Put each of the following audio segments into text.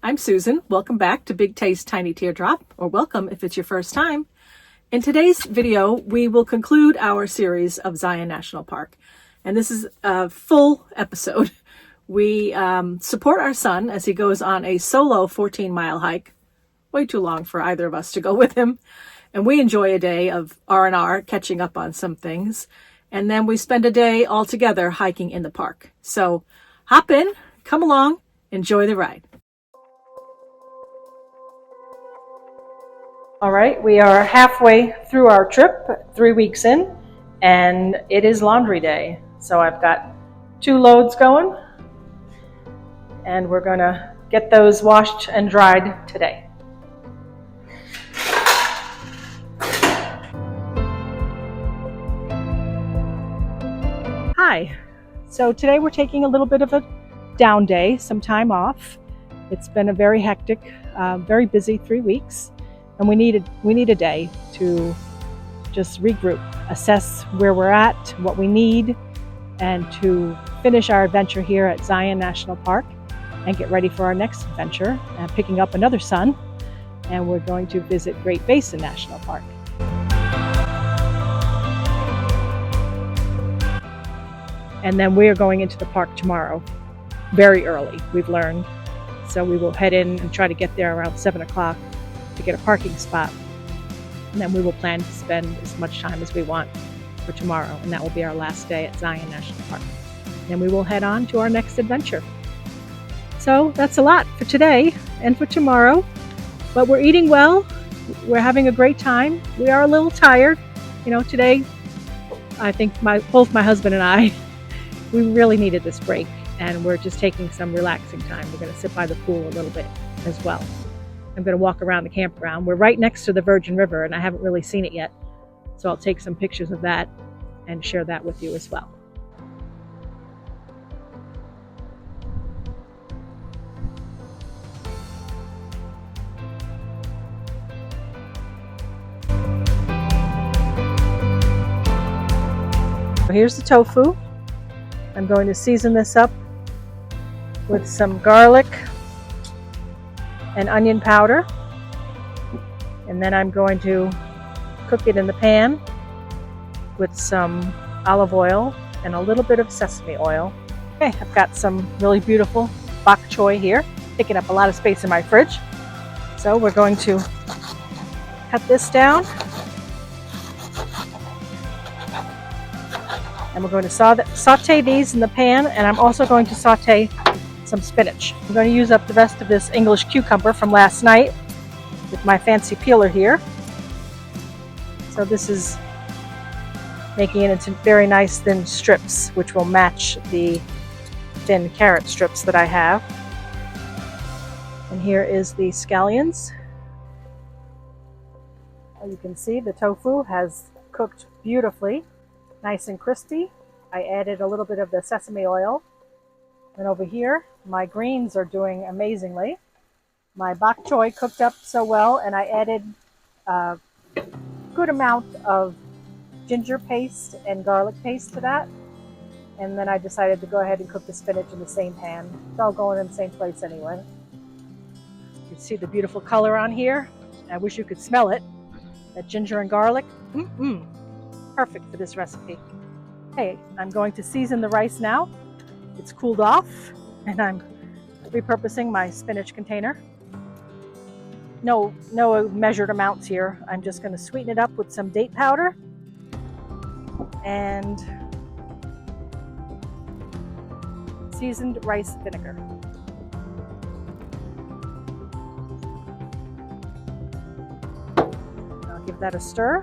I'm Susan. Welcome back to Big Taste Tiny Teardrop, or welcome if it's your first time. In today's video, we will conclude our series of Zion National Park. And this is a full episode. We support our son as he goes on a solo 14-mile hike. Way too long for either of us to go with him. And we enjoy a day of R&R, catching up on some things. And then we spend a day all together hiking in the park. So hop in, come along, enjoy the ride. All right, we are halfway through our trip, 3 weeks in, and it is laundry day. So I've got 2 loads going, and we're going to get those washed and dried today. Hi, so today we're taking a little bit of a down day, some time off. It's been a very hectic, very busy 3 weeks. And we need a day to just regroup, assess where we're at, what we need, and to finish our adventure here at Zion National Park and get ready for our next adventure, picking up another son. And we're going to visit Great Basin National Park. And then we are going into the park tomorrow, very early, we've learned. So we will head in and try to get there around 7 o'clock. To get a parking spot, and then we will plan to spend as much time as we want for tomorrow, and that will be our last day at Zion National Park. Then we will head on to our next adventure. So that's a lot for today and for tomorrow, but we're eating well, we're having a great time. We are a little tired, today. I think both my husband and I, we really needed this break, and we're just taking some relaxing time. We're going to sit by the pool a little bit as well. I'm going to walk around the campground. We're right next to the Virgin River, and I haven't really seen it yet. So I'll take some pictures of that and share that with you as well. So here's the tofu. I'm going to season this up with some garlic and onion powder, and then I'm going to cook it in the pan with some olive oil and a little bit of sesame oil. Okay, I've got some really beautiful bok choy here, taking up a lot of space in my fridge. So we're going to cut this down, and we're going to saute these in the pan, and I'm also going to saute some spinach. I'm going to use up the rest of this English cucumber from last night with my fancy peeler here. So this is making it into very nice thin strips, which will match the thin carrot strips that I have. And here is the scallions. As you can see, the tofu has cooked beautifully, nice and crispy. I added a little bit of the sesame oil. And over here, my greens are doing amazingly. My bok choy cooked up so well, and I added a good amount of ginger paste and garlic paste to that. And then I decided to go ahead and cook the spinach in the same pan. It's all going in the same place anyway. You can see the beautiful color on here. I wish you could smell it. That ginger and garlic. Perfect for this recipe. Okay, I'm going to season the rice now. It's cooled off, and I'm repurposing my spinach container. No measured amounts here. I'm just going to sweeten it up with some date powder and seasoned rice vinegar. I'll give that a stir.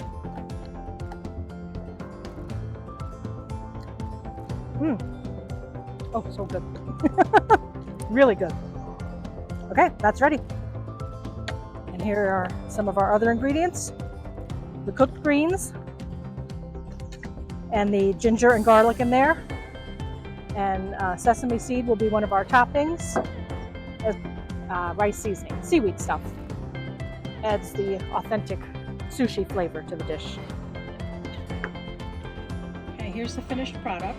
Oh, so good. Really good. Okay, that's ready. And here are some of our other ingredients. The cooked greens and the ginger and garlic in there. And sesame seed will be one of our toppings. Rice seasoning, seaweed stuff. Adds the authentic sushi flavor to the dish. Okay, here's the finished product.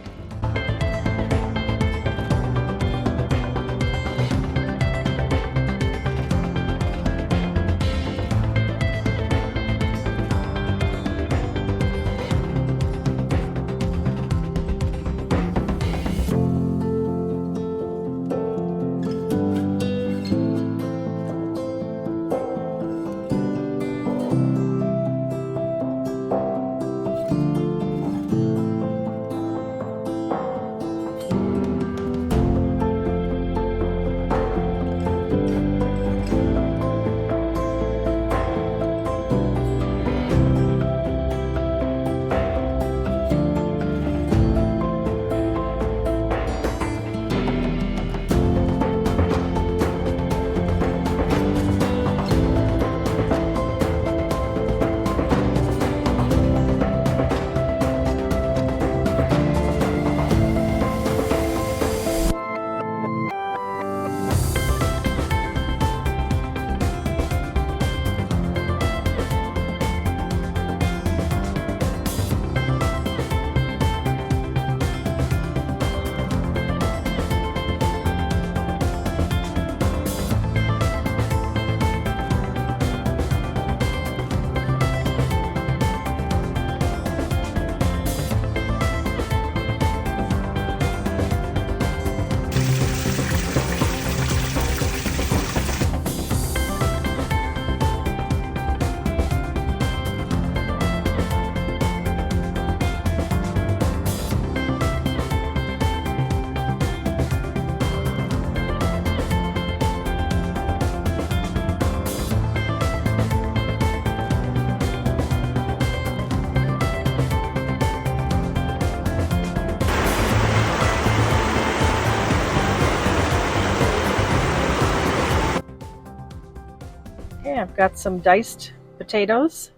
I've got some diced potatoes,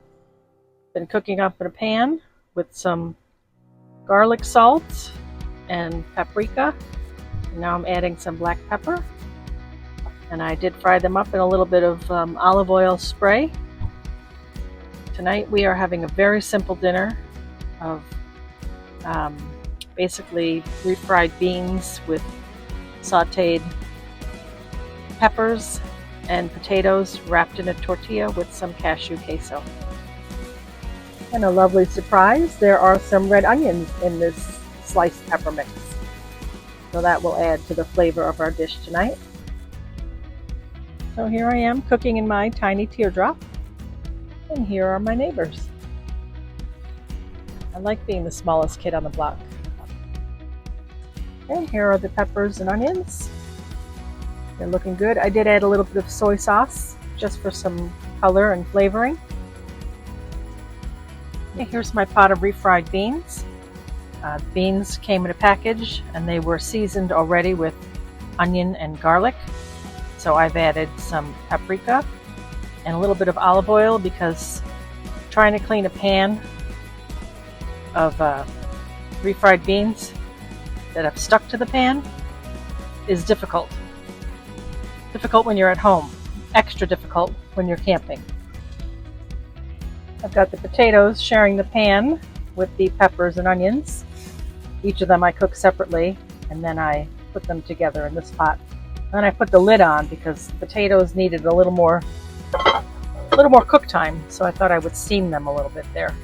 been cooking up in a pan with some garlic salt and paprika. And now I'm adding some black pepper. And I did fry them up in a little bit of olive oil spray. Tonight we are having a very simple dinner of basically refried beans with sauteed peppers and potatoes wrapped in a tortilla with some cashew queso. And a lovely surprise, there are some red onions in this sliced pepper mix. So that will add to the flavor of our dish tonight. So here I am cooking in my tiny teardrop, and here are my neighbors. I like being the smallest kid on the block. And here are the peppers and onions. They're looking good. I did add a little bit of soy sauce just for some color and flavoring. Okay, here's my pot of refried beans. Beans came in a package and they were seasoned already with onion and garlic. So I've added some paprika and a little bit of olive oil because trying to clean a pan of refried beans that have stuck to the pan is difficult. Difficult when you're at home, extra difficult when you're camping. I've got the potatoes sharing the pan with the peppers and onions. Each of them I cook separately, and then I put them together in this pot. Then I put the lid on because the potatoes needed a little more cook time, so I thought I would steam them a little bit there.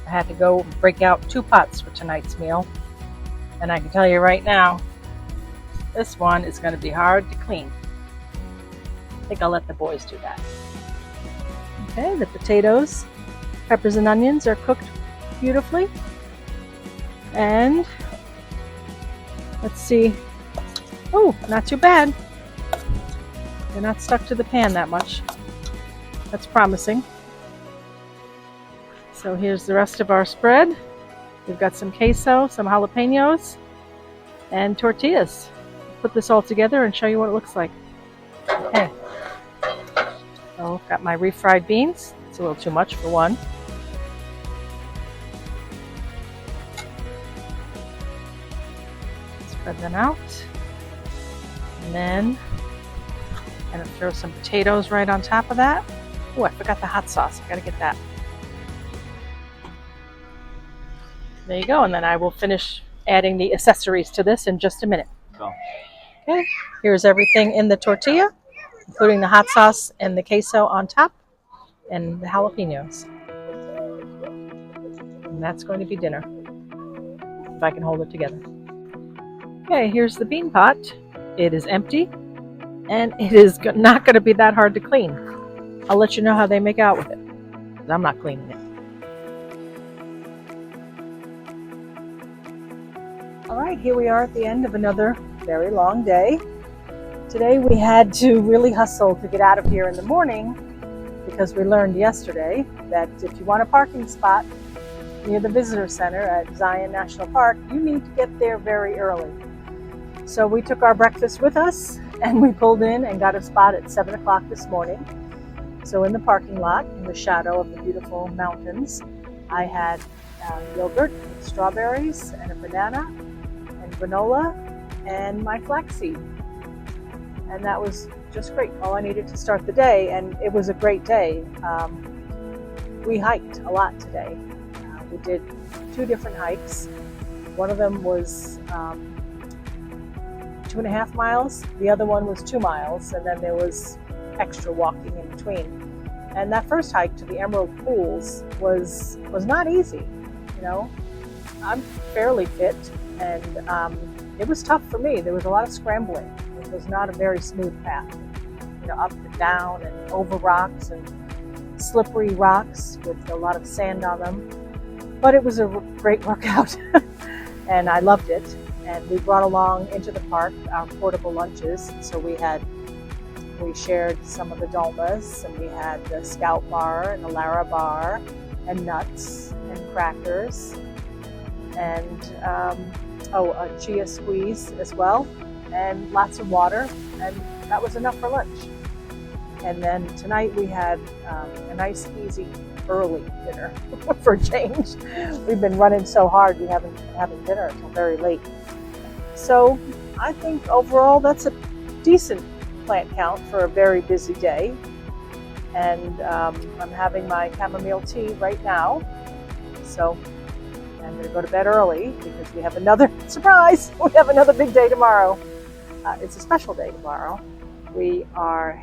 I had to go break out 2 pots for tonight's meal, and I can tell you right now, this one is going to be hard to clean. I think I'll let the boys do that. Okay, the potatoes, peppers and onions are cooked beautifully. And let's see. Oh, not too bad. They're not stuck to the pan that much. That's promising. So here's the rest of our spread. We've got some queso, some jalapenos, and tortillas. Put this all together and show you what it looks like. Okay. So I've got my refried beans. It's a little too much for one. Spread them out. And then I'm going to throw some potatoes right on top of that. Oh, I forgot the hot sauce. I got to get that. There you go. And then I will finish adding the accessories to this in just a minute. Go. Okay, here's everything in the tortilla, including the hot sauce and the queso on top, and the jalapenos. And that's going to be dinner, if I can hold it together. Okay, here's the bean pot. It is empty, and it is not going to be that hard to clean. I'll let you know how they make out with it, because I'm not cleaning it. All right, here we are at the end of another very long day. Today we had to really hustle to get out of here in the morning because we learned yesterday that if you want a parking spot near the visitor center at Zion National Park, you need to get there very early. So we took our breakfast with us and we pulled in and got a spot at 7 o'clock this morning. So in the parking lot, in the shadow of the beautiful mountains, I had yogurt with strawberries and a banana and granola and my flaxseed. And that was just great. All I needed to start the day, and it was a great day. We hiked a lot today. We did 2 different hikes. One of them was 2.5 miles. The other one was 2 miles, and then there was extra walking in between. And that first hike to the Emerald Pools was not easy. You know, I'm fairly fit, and it was tough for me. There was a lot of scrambling. It was not a very smooth path, you know, up and down and over rocks and slippery rocks with a lot of sand on them. But it was a great workout, and I loved it. And we brought along into the park our portable lunches. So we shared some of the dolmas, and we had the Scout bar and the Lara bar, and nuts and crackers, and a chia squeeze as well, and lots of water, and that was enough for lunch. And then tonight we had a nice, easy, early dinner for a change. We've been running so hard, we haven't been having dinner until very late. So I think overall that's a decent plant count for a very busy day. And I'm having my chamomile tea right now. So I'm going to go to bed early because we have another surprise. We have another big day tomorrow. It's a special day tomorrow. We are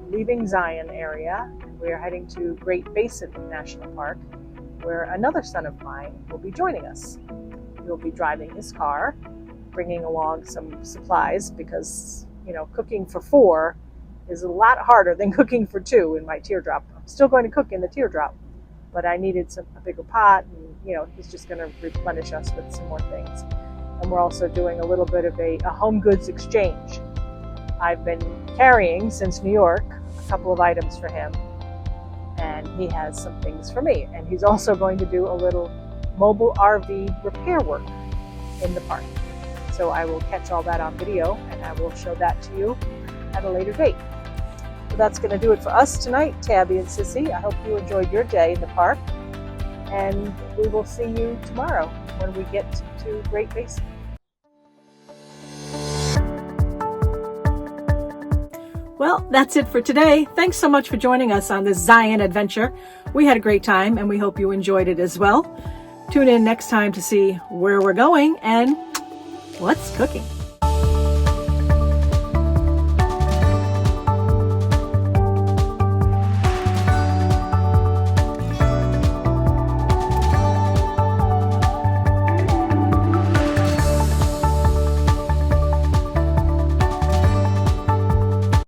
leaving Zion area. We are heading to Great Basin National Park, where another son of mine will be joining us. He'll be driving his car, bringing along some supplies because, you know, cooking for 4 is a lot harder than cooking for 2 in my teardrop. I'm still going to cook in the teardrop, but I needed a bigger pot, and, you know, he's just going to replenish us with some more things. And we're also doing a little bit of a home goods exchange. I've been carrying since New York a couple of items for him, and he has some things for me. And he's also going to do a little mobile RV repair work in the park. So I will catch all that on video, and I will show that to you at a later date. So that's going to do it for us tonight, Tabby and Sissy. I hope you enjoyed your day in the park, and we will see you tomorrow when we get to Great Basin. Well, that's it for today. Thanks so much for joining us on this Zion adventure. We had a great time, and we hope you enjoyed it as well. Tune in next time to see where we're going and what's cooking.